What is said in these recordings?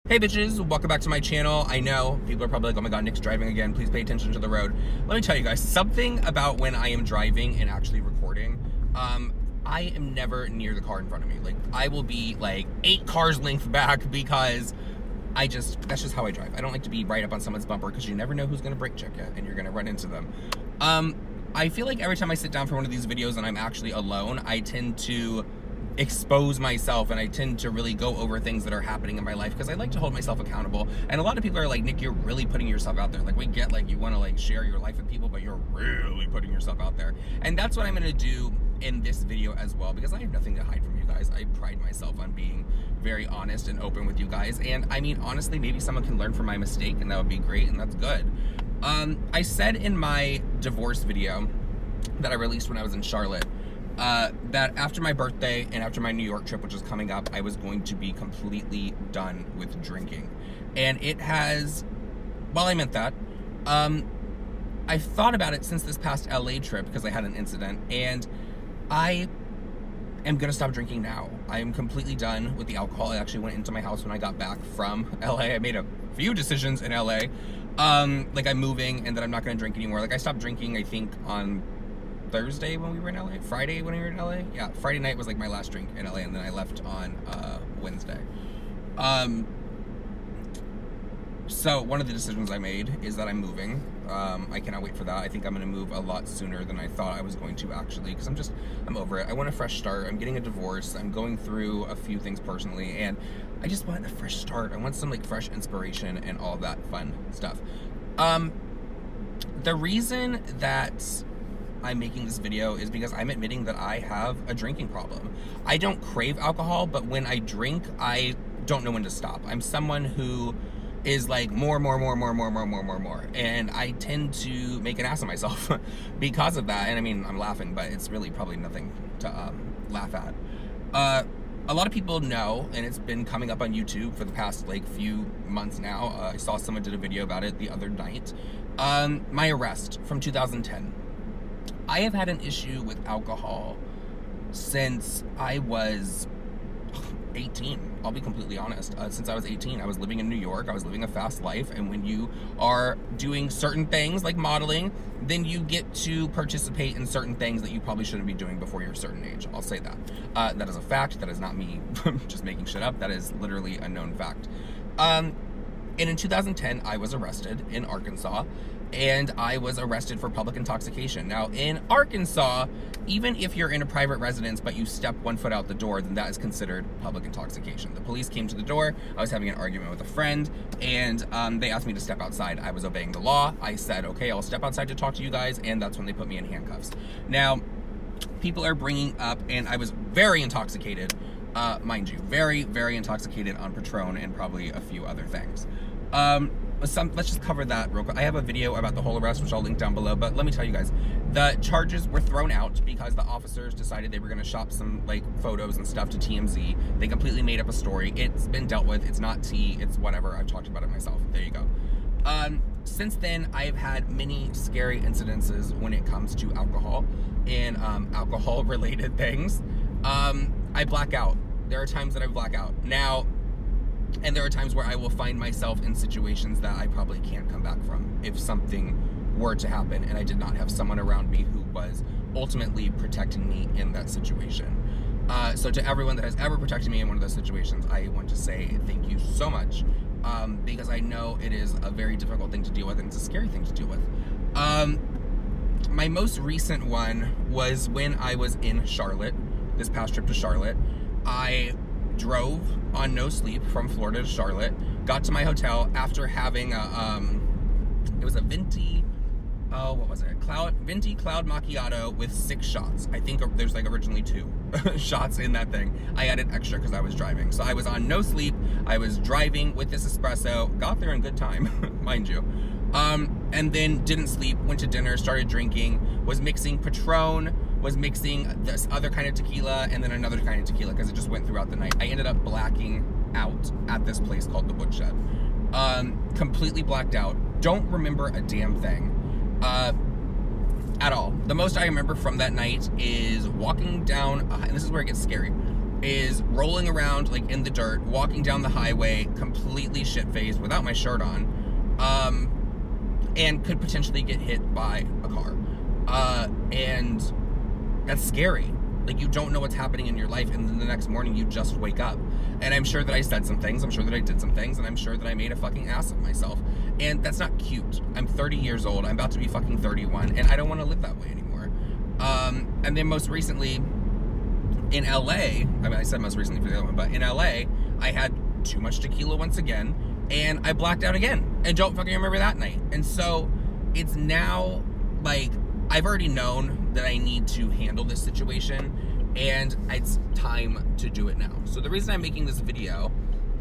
Hey bitches, welcome back to my channel. I know people are probably like, oh my god, Nick's driving again. Please pay attention to the road. Let me tell you guys something about when I am driving and actually recording. I am never near the car in front of me. Like, I will be like 8 cars length back because that's just how I drive. I don't like to be right up on someone's bumper because you never know who's gonna brake check you and you're gonna run into them. I feel like every time I sit down for one of these videos and I'm actually alone, I tend to expose myself and I tend to really go over things that are happening in my life because I like to hold myself accountable. And a lot of people are like, Nick, you're really putting yourself out there. Like, we get like you want to like share your life with people, but you're really putting yourself out there. And that's what I'm going to do in this video as well, because I have nothing to hide from you guys. I pride myself on being very honest and open with you guys. And I mean, honestly, maybe someone can learn from my mistake and that would be great, and that's good. I said in my divorce video that I released when I was in Charlotte, that after my birthday and after my New York trip, which is coming up, I was going to be completely done with drinking. And it has, well, I meant that. I've thought about it since this past LA trip because I had an incident, and I am gonna stop drinking now. I am completely done with the alcohol. I actually went into my house when I got back from LA. I made a few decisions in LA. Like, I'm moving and that I'm not gonna drink anymore. Like, I stopped drinking, I think, on Thursday when we were in LA, Friday when we were in LA. Yeah, Friday night was like my last drink in LA, and then I left on Wednesday. So one of the decisions I made is that I'm moving. I cannot wait for that. I think I'm gonna move a lot sooner than I thought I was going to, actually, because I'm over it. I want a fresh start. I'm getting a divorce. I'm going through a few things personally, and I just want a fresh start. I want some like fresh inspiration and all that fun stuff. The reason that I'm making this video is because I'm admitting that I have a drinking problem. I don't crave alcohol, but when I drink, I don't know when to stop. I'm someone who is like more, and I tend to make an ass of myself because of that. And I mean, I'm laughing, but it's really probably nothing to laugh at. A lot of people know, and it's been coming up on YouTube for the past like few months now. I saw someone did a video about it the other night. My arrest from 2010. I have had an issue with alcohol since I was 18. I'll be completely honest. Since I was 18, I was living in New York. I was living a fast life. And when you are doing certain things like modeling, then you get to participate in certain things that you probably shouldn't be doing before you're a certain age. I'll say that. That is a fact. That is not me just making shit up. That is literally a known fact. And in 2010, I was arrested in Arkansas. And I was arrested for public intoxication. Now, in Arkansas, even if you're in a private residence, but you step 1 foot out the door, then that is considered public intoxication. The police came to the door. I was having an argument with a friend, and they asked me to step outside. I was obeying the law. I said, okay, I'll step outside to talk to you guys, and that's when they put me in handcuffs. Now, people are bringing up, and I was very intoxicated, mind you, very, very intoxicated on Patron and probably a few other things. Let's just cover that real quick. I have a video about the whole arrest, which I'll link down below, but let me tell you guys, the charges were thrown out because the officers decided they were going to shop some like photos and stuff to TMZ. They completely made up a story. It's been dealt with. It's not tea. It's whatever. I've talked about it myself. There you go. Since then, I have had many scary incidences when it comes to alcohol and alcohol-related things. I black out. There are times that I black out. Now, and there are times where I will find myself in situations that I probably can't come back from if something were to happen and I did not have someone around me who was ultimately protecting me in that situation. So to everyone that has ever protected me in one of those situations, I want to say thank you so much, because I know it is a very difficult thing to deal with, and it's a scary thing to deal with. My most recent one was when I was in Charlotte, this past trip to Charlotte. I drove on no sleep from Florida to Charlotte, got to my hotel after having a, it was a venti, what was it? Venti cloud macchiato with 6 shots. I think there's like originally 2 shots in that thing. I added extra because I was driving. So I was on no sleep. I was driving with this espresso, got there in good time, mind you. And then didn't sleep, went to dinner, started drinking, was mixing Patron, was mixing this other kind of tequila and then another kind of tequila because it just went throughout the night. I ended up blacking out at this place called the Woodshed. Completely blacked out. Don't remember a damn thing at all. The most I remember from that night is walking down, and this is where it gets scary. is rolling around like in the dirt, walking down the highway, completely shit-faced without my shirt on, and could potentially get hit by a car. And that's scary. Like, you don't know what's happening in your life, and then the next morning you just wake up. And I'm sure that I said some things, I'm sure that I did some things, and I'm sure that I made a fucking ass of myself. And that's not cute. I'm 30 years old, I'm about to be fucking 31, and I don't want to live that way anymore. And then most recently, in LA, I mean, I said most recently for the other one, but in LA, I had too much tequila once again, and I blacked out again, and don't fucking remember that night. And so, it's now, like, I've already known that I need to handle this situation, and it's time to do it now. So the reason I'm making this video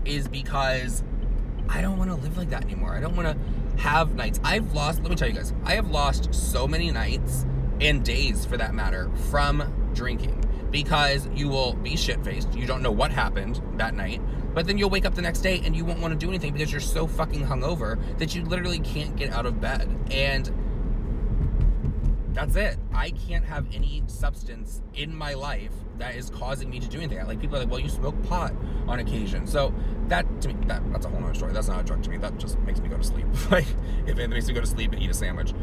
is because I don't want to live like that anymore. I don't want to have nights. I've lost, let me tell you guys, I have lost so many nights and days, for that matter, from drinking, because you will be shit-faced. You don't know what happened that night, but then you'll wake up the next day and you won't want to do anything because you're so fucking hungover that you literally can't get out of bed. And that's it. I can't have any substance in my life that is causing me to do anything. Like, people are like, well, you smoke pot on occasion. So that, to me, that's a whole nother story. That's not a drug to me. That just makes me go to sleep. Like, if it makes me go to sleep and eat a sandwich.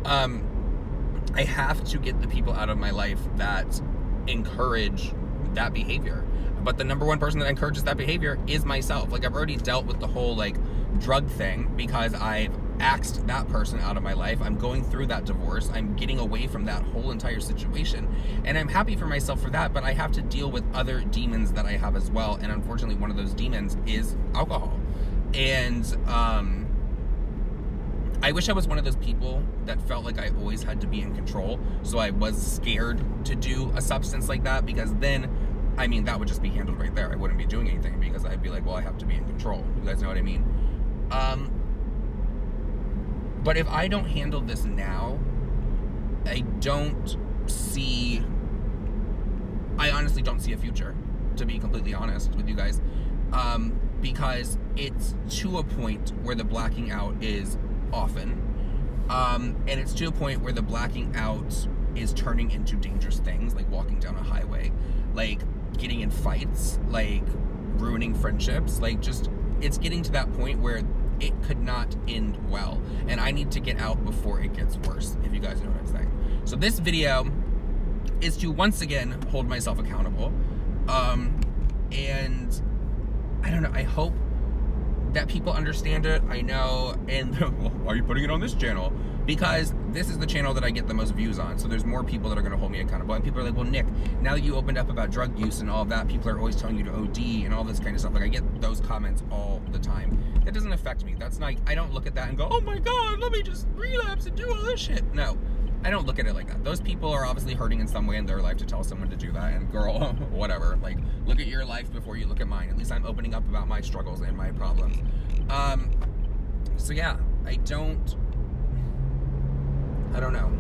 I have to get the people out of my life that encourage that behavior. But the number one person that encourages that behavior is myself. Like, I've already dealt with the whole, like, drug thing because I've axed that person out of my life. I'm going through that divorce. I'm getting away from that whole entire situation. And I'm happy for myself for that, but I have to deal with other demons that I have as well. And unfortunately, one of those demons is alcohol. And, I wish I was one of those people that felt like I always had to be in control. So I was scared to do a substance like that, because then, I mean, that would just be handled right there. I wouldn't be doing anything because I'd be like, well, I have to be in control. You guys know what I mean? But if I don't handle this now, I honestly don't see a future, to be completely honest with you guys. Because it's to a point where the blacking out is often. And it's to a point where the blacking out is turning into dangerous things, like walking down a highway, like getting in fights, like ruining friendships, like just, it's getting to that point where it could not end well. And I need to get out before it gets worse, if you guys know what I'm saying. So this video is to once again hold myself accountable. And I don't know, I hope that people understand it. I know, and well, why are you putting it on this channel? Because this is the channel that I get the most views on, so there's more people that are going to hold me accountable. And people are like, well, Nick, now that you opened up about drug use and all of that, people are always telling you to OD and all this kind of stuff. Like, I get those comments all the time. That doesn't affect me. That's not, I don't look at that and go, oh my God, let me just relapse and do all this shit. No, I don't look at it like that. Those people are obviously hurting in some way in their life to tell someone to do that. And girl, whatever. Like, look at your life before you look at mine. At least I'm opening up about my struggles and my problems. So yeah, I don't know.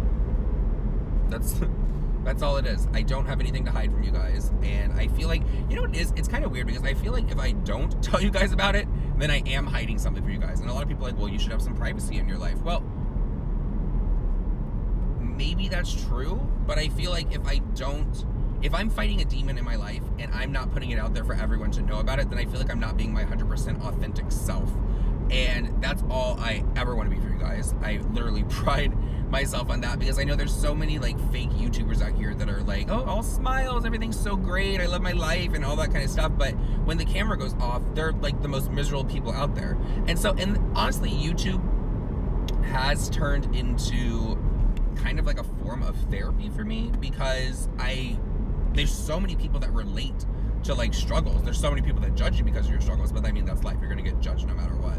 That's all it is. I don't have anything to hide from you guys. And I feel like, you know what it is? It's kind of weird because I feel like if I don't tell you guys about it, then I am hiding something from you guys. And a lot of people are like, well, you should have some privacy in your life. Well, maybe that's true, but I feel like if I'm fighting a demon in my life and I'm not putting it out there for everyone to know about it, then I feel like I'm not being my 100% authentic self. And that's all I ever want to be for you guys. I literally pride myself on that because I know there's so many like fake YouTubers out here that are like, oh, all smiles, everything's so great, I love my life and all that kind of stuff. But when the camera goes off, they're like the most miserable people out there. And so, and honestly, YouTube has turned into kind of like a form of therapy for me because there's so many people that relate to like struggles. There's so many people that judge you because of your struggles, but I mean, that's life. You're gonna get judged no matter what.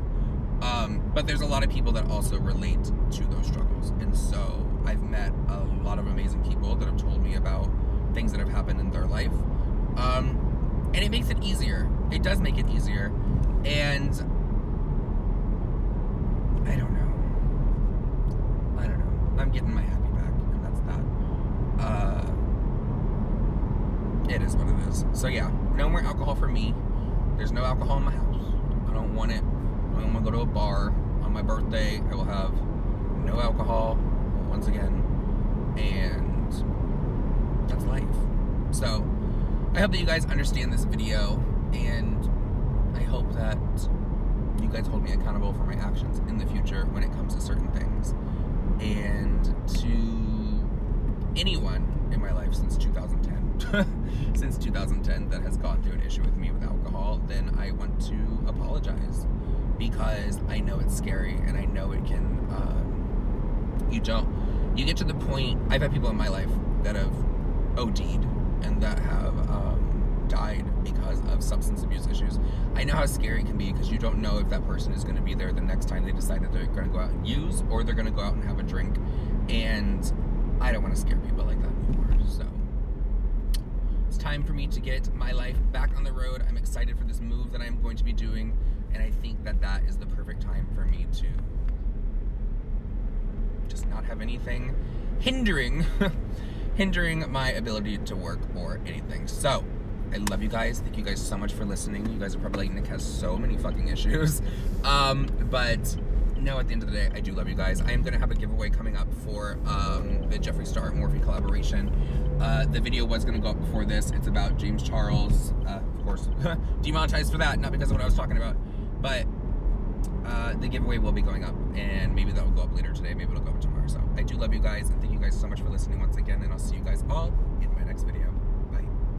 But there's a lot of people that also relate to those struggles. And so I've met a lot of amazing people that have told me about things that have happened in their life. And it makes it easier. It does make it easier. And I don't know. I'm getting my happy back, and that's that. It is what it is. So yeah, no more alcohol for me. There's no alcohol in my house. I don't want it. I don't want to go to a bar. On my birthday, I will have no alcohol once again, and that's life. So I hope that you guys understand this video, and I hope that you guys hold me accountable for my actions in the future when it comes to certain things. And to anyone in my life since 2010, since 2010 that has gone through an issue with me with alcohol, then I want to apologize, because I know it's scary, and I know it can, you get to the point, I've had people in my life that have OD'd and that have died because of substance abuse issues. I know how scary it can be, because you don't know if that person is going to be there the next time they decide that they're going to go out and use, or they're going to go out and have a drink, and I don't want to scare people like that anymore. So it's time for me to get my life back on the road. I'm excited for this move that I'm going to be doing, and I think that that is the perfect time for me to just not have anything hindering my ability to work or anything. So I love you guys. Thank you guys so much for listening. You guys are probably like, Nick has so many fucking issues. But no, at the end of the day, I do love you guys. I am going to have a giveaway coming up for the Jeffree Star Morphe collaboration. The video was going to go up before this. It's about James Charles. Of course, demonetized for that, not because of what I was talking about. But the giveaway will be going up, and maybe that will go up later today. Maybe it'll go up tomorrow. So I do love you guys, and thank you guys so much for listening once again, and I'll see you guys all in my next video.